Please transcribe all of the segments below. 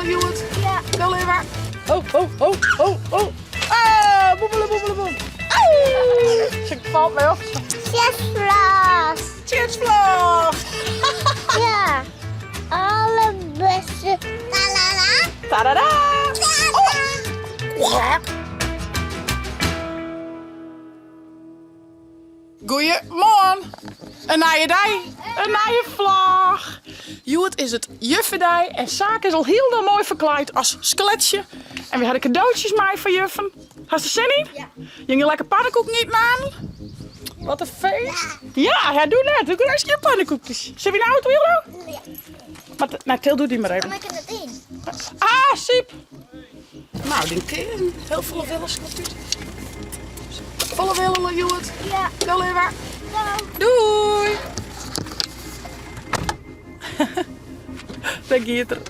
willen, Joet? Ja. Wel even. Oh. Ah, boemelen, boem. Ze valt mij op. Chestflas. Chipsvlag. Ja. Alle bussen. Talala. Tadada. Ja. Goeiemorgen. Een naaie dag. Een naaie vlag. Joet is het juffendij en Saak is al heel mooi verkleed als skeletje. En we hadden cadeautjes mee van juffen. Hast je er zin in? Ja. Je ging lekker pannenkoek niet aan? Wat een feest. Ja, doe net. Doe eens je pannenkoekjes. Zullen we in de auto, Willo? Ja. Maar, nou, Til, doe die maar even. Kom ik er net in? Ah, Siep. Nou, die keer heel volle willens natuurlijk. Volle willen, Joet. Ja. Wel even. Zo. Doei. Daar gaat er.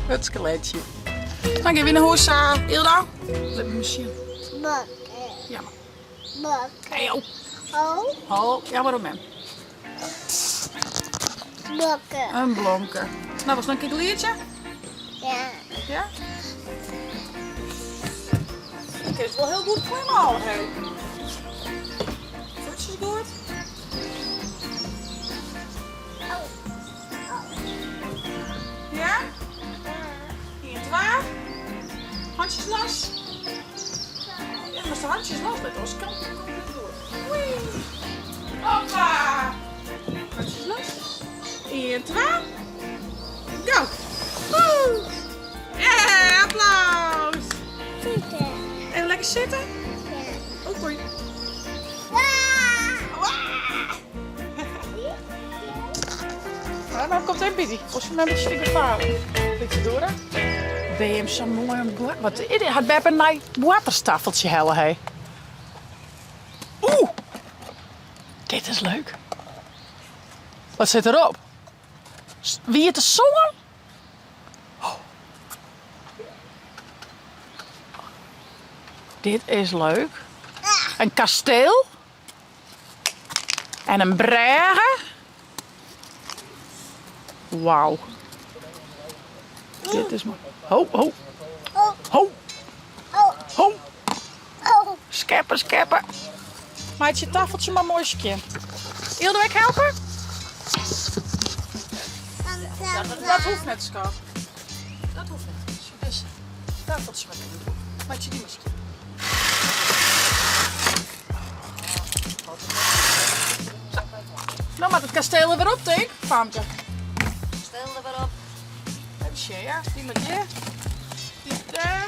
Het skeletje. Dan gaan we naar huis, Ilda. Let me misschien. Bakken. Ja, maar. Bakken. Hey, oh. Oh. Oh, ja, waarom hem? Bakken. Een blomke. Nou, was nog een kleertje? Ja. Ja? Ik is wel heel goed klimmen al, hè? Voetjes goed. Ja? Hier, waar? Handjes los. Ja, maar als de handjes los met ons kan het niet door. Wee. Hoppa. Handjes los. Hier, waar? Go. Woe. Yeah, applaus. Zitten. Even lekker zitten. Ja. Oh, goeie. Ja, nou komt hij busy. Als je met een stukje varen. Beetje door, hè? Ben je hem zo mooi aan het Wat had bij een waterstafeltje hellen, hè? Oeh! Dit is leuk. Wat zit erop? Wie het de zon? Oh. Dit is leuk. Een kasteel. En een brage. Wauw. Dit is mooi. Ho. Oh. Ho. Oh. Ho. Oh. Skepper. Maak je tafeltje maar mooi skin. Wilde ik helpen? Dat hoeft net, schat. Dat hoeft net. Dus tafeltje maar doen. Maak je die maar skin. Zo. Nou, maar het kasteel er weer op, denk ik. Faamtje. Stel er weer op. Even ja. Die met je. Die daar.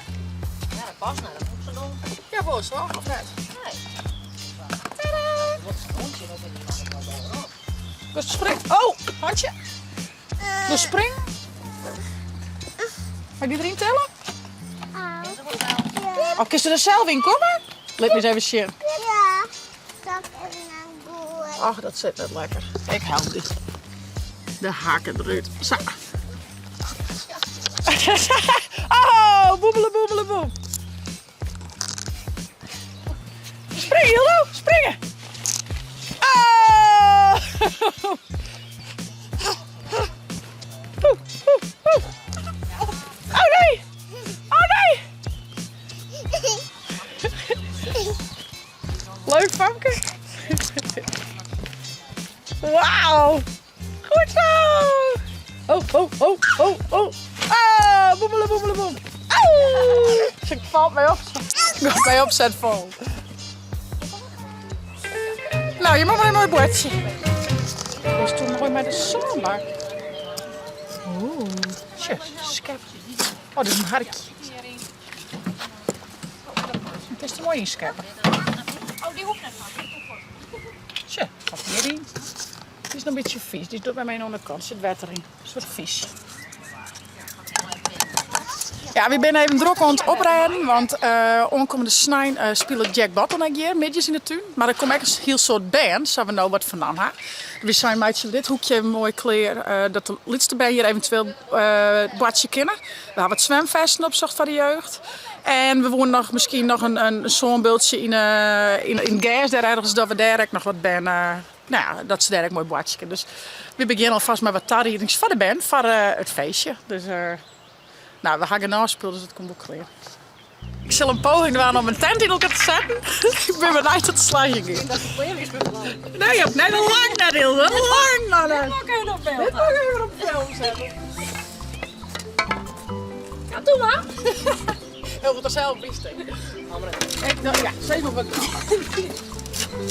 Ja, dat past nou, dat moet ze doen. Ja, boos hoor. Of net? Nee. Tadaa. Wat een hondje nog in die man wel bovenop. Dus spring. Oh, handje. Dus spring. Mag ik die erin tellen? Dat wordt wel. Oh, kun je er zelf in komen? Laat me eens even zien. Ja. Zal ik even naar boer? Ach, dat zit net lekker. Ik help die. De haken eruit. Zo. Oh, boem. Springen, Hildo. Springen. Oh. Oh nee. Leuk, Famke. Wauw. Goed zo. Oh. Ah, boem. Ze valt mij op. Ik ga mij opzet vol. Nou, je mag maar een mooi bordje. Dus toen mooi met de zonbak. Oeh. Tje, skep. Oh, dit is een harkje. Het is er mooi in scheppen. Oh, die hoeft net van. Tje, wat hierin. Het is nog een beetje vies. Die doet bij mij aan de onderkant. Zit water in. Een soort vies. Ja, we zijn even druk aan het oprijden, want aankomende snij spelen Jack Bottleneck hier, midjes in de tuin. Maar er komt echt een heel soort band, zo we nou wat vandaan hebben. We zijn met dit hoekje mooi kleer, dat de lidste band hier eventueel badje kennen. We hebben wat zwemvesten opzocht voor de jeugd. En we wonen misschien nog een zo'n beeldje in gas, daar ergens dat we daar nog wat ben nou ja, dat ze daar ook mooi boartje. Dus we beginnen alvast met wat tarriedings voor de band, voor het feestje. Dus nou, we gaan genoeg spelen, dus het komt ook weer. Ik zal een poging doen om mijn tent in elkaar te zetten. Ik ben benieuwd tot de slag ging. Dat probeer ik eens wel. Nee, je hebt net een lang naar heel lang naar Dit mag even op beeld. Dit mag ik even op film zetten. Ja, doe maar. Heel goed er zelf wist ik. Ja, zeg maar wat.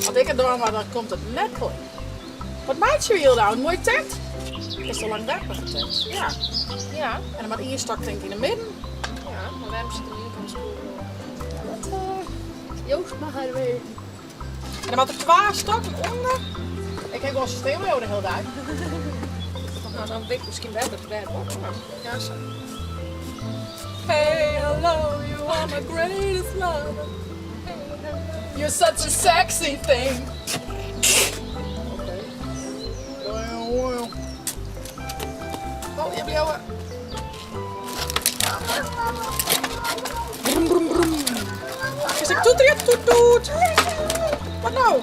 Want ik het door, maar dan komt het net goed. Wat maakt je hier nou? Een mooie tent? Is zo lang weg met de tent. Ja. Ja. En dan met één stok denk ik in de midden. Ja, maar waarom zit er hier op school? Joost mag hij weer. En dan had er 2 stokken onder. Ik heb wel systeem over de hele dag. Nou, dan weet ik misschien wel dat het werkt. Ja, zo. Hey, hello, you are my greatest love. You're such a sexy thing. Oké. Oh, je hebt jou. Brum, brum, brum. Is ik toet erin? Toet, toet. Wat nou?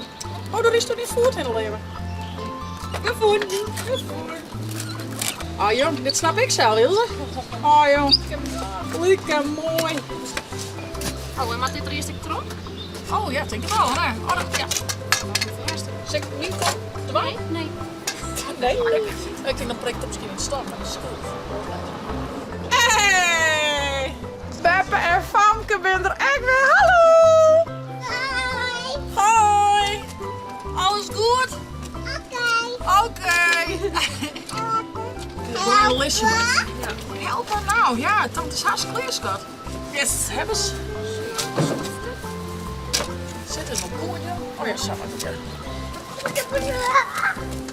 Oh, er is toch niet voet in het leven? Gevoerd. Oh jong, dit snap ik zelf, Ilse. Oh jong, lekker mooi. Oh, en maakt dit er eerst ik trok? Oh ja, denk ik wel, hè? Oh, dat, ja. Zeg ik niet kom erbij? Nee. Nee? Ik denk dan prikt het misschien in de stad, maar dat is goed. Hey! Beppe en Famke ben er echt weer. Hallo! Hi. Hoi! Alles goed? Oké. Oké. Een listje. Ja. Help haar nou. Ja, tante is hartstikke leer, schat. Yes, hebben ze. Zit in een boertje. Oh ja, zo.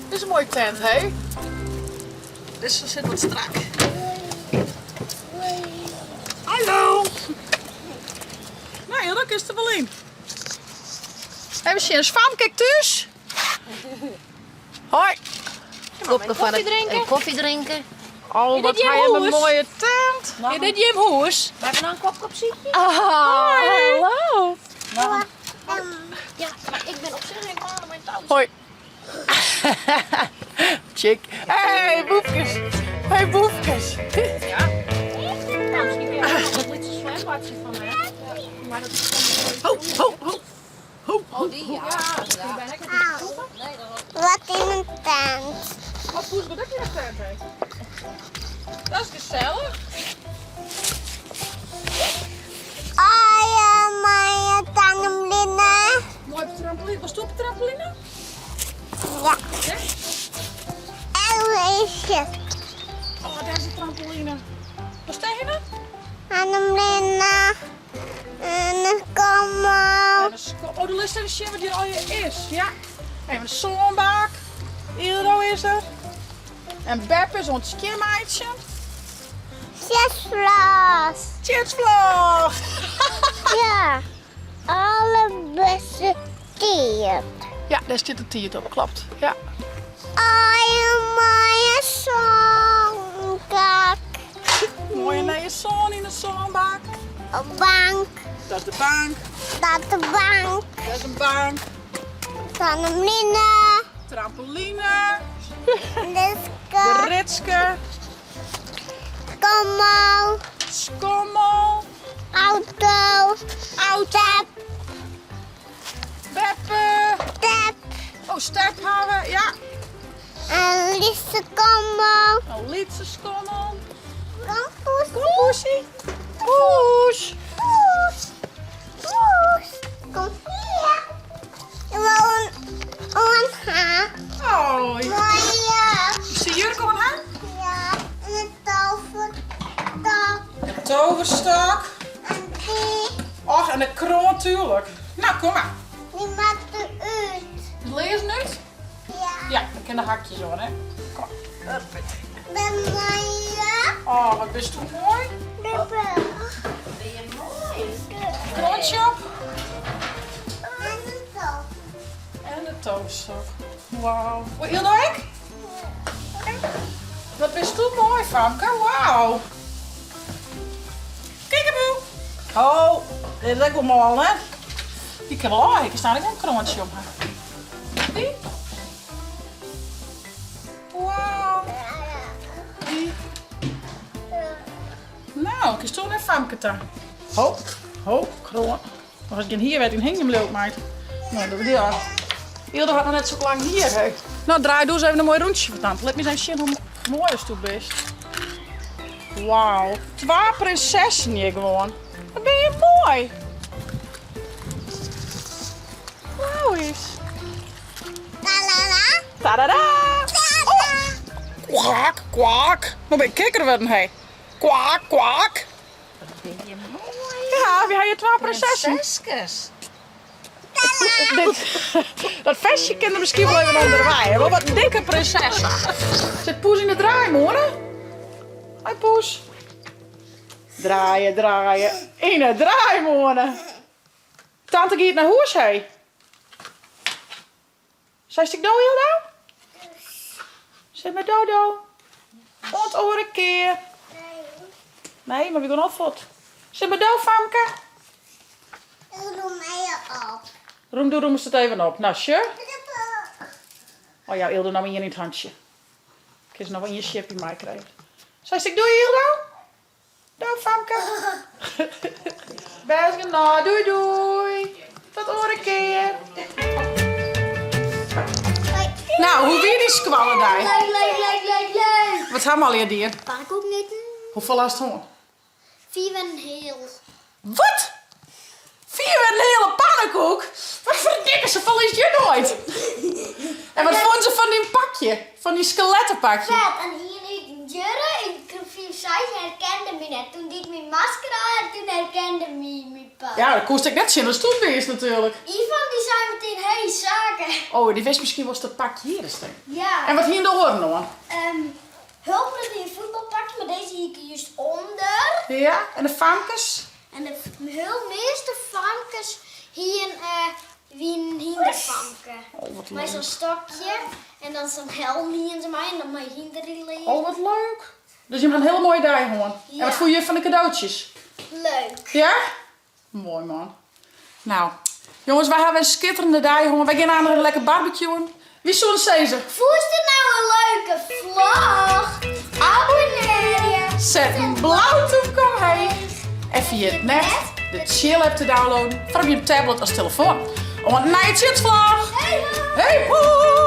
Dit is een mooie tent, hè? Dus ze zit wat strak. Hallo! Nou, heel leuk is er wel in. Hebben ze een Famke thuis? Hoi! Koffie drinken? Koffie drinken. Oh, wat dit je hij in een hoes? mooie tent. Is dit je hoes? We hebben nou een kop ziekje. Hallo! Ja, maar ik ben op zich geen man om mijn touw. Hoi! Chick. Hey, boefjes! Hey, boefjes! Ja. Nou, misschien weer een lietse zwembadje van mij. Maar dat is Ho, ho, ho! Ho, ho! oh, die ja. Die ben ik Nee, dat Wat in een tent. Wat poes, wat heb je nog tent, hè? Dat is gezellig. Oh ja, mijn tandemlinnen. Mooi op de trampoline. Was het op de trampoline? Ja. Ja? En weesje. Oh, daar is de trampoline. Was tegen het? Tandemlinnen. En een kamer. Oh, de list is shit wat hier al je is. Ja. Even een zonbak. Ildo is er. En Beppe is ons skimmeitje. Zesvlas. Chitsvlog! Ja. Alle beste tiert. Ja, daar zit een tiert op, klopt. Ja. Oh ja, mooie zonkaak. Mooie nieuwe zon in de zonbak. Een bank. Dat is de bank. Dat de bank. Dat is een bank. Tandemlinnen. Trampoline. De Diske. ritske. Kamer. Skommel. Auto. Auto. Beppe. Tap. Oh, stephaven. Ja. En Lisse kamer. Een lietse skommel. Kampoes. Poesie. Poes. Poes. Poes. Kom hier. Gewoon haar. Oh, Mooie. zie je jurk om haar? Ja. En een tovertak. Een toverstok. En die. Och, en de kroon natuurlijk. Nou, kom maar. Die maakt de uit. Lees nu? Ja. Ja, ik ken de hakjes hoor, hè. Kom maar. Ben mooie. Oh, wat bist u mooi. De bel. ben je mooi. Kroontje op. En een tover. En de toverstok. Wauw. Wat heel ik? Wat bist u mooi, Famke. Wauw. Kiekeboe. Oh, dit is ook wel mooi, hè. Die kan wel eigenlijk. Er staat ook een kroontje op haar. Die? Nou, kies toen naar Famke daar. Ho, kroon. Als ik hier werd, in hing hem leuk, meid. Nou, dat is ja. Hilde had nog net zo lang hier, hè. Nou, draai doe eens even een mooi rondje van tante. Laat me eens zien hoe mooi is het best. Wauw. 2 prinsessen hier gewoon. Wat ben je mooi. Wauw eens. Talala. Tadada. Oh. Kwak, kwak. Nou ben je kikker worden, hé. Kwak, kwak. Wat ben je mooi. Ja, wie had je 2 prinsessen? Prinsesjes. Dat vestje kende misschien wel even onder de waai. Wel wat dikke prinses. Zit Poes in de draaimolen? Hoi Poes. Draaien, draaien. In de draaimolen. Tante gaat naar huis, hé. Zij stik dood, Hilda? Zit met Dodo. Want oor een keer. Nee, maar we gaan al voort. Zit met dood, Famke? Doe mij op. Roem eens het even op. Nou, sure. Oh ja, Hilda, nou hier in het handje. Ik is nog wel in je chipje mij krijgen. Zij stik, doei Hilda. Doei Famke. Best gedaan. Doei doei. Tot hoor een keer. Nou, hoe weer die squallen daar? Leuk. Wat hebben we al hier dier? Pannenkoek niet. Hoeveel last gewoon? 4 en heel. Wat? 4 met een hele pannenkoek? Wat voor een dikke ze verliest je nooit? En wat vond ze van die pakje? Van die skelettenpakje? Vet, en hier in Jurre, in Café 6 herkende me net. Toen deed ik mijn masker aan en toen herkende me mijn pak. Ja, dat kost ik net zien als toetbeest natuurlijk. Ivan die zei meteen, hey, zaken. Oh, die wist misschien wel eens dat pakje hier is. Ja. En wat hier in de oren nog? Hulp met die voetbalpakje, maar deze hier juist onder. Ja, en de famkes? En de heel meeste famkes hier wie de famke. Oh, wat Maar zo'n leuk. stokje en dan zo'n helm hier in zijn mij en dan maar hinderie liggen. Oh, wat leuk. Dus je hebt een hele mooie dag gewoon. Ja. En wat voel je van de cadeautjes? Leuk. Ja? Mooi man. Nou, jongens, wij hebben een schitterende dag gewoon. Wij gaan aan een lekker barbecuen. Wie zullen ze? Vond je nou een leuke vlog? Abonneer je. Zet een blauw toekom heen. En via het net de chill app te downloaden. Van op je tablet als telefoon. Om een nightje vlog. Hey, Hey, poe!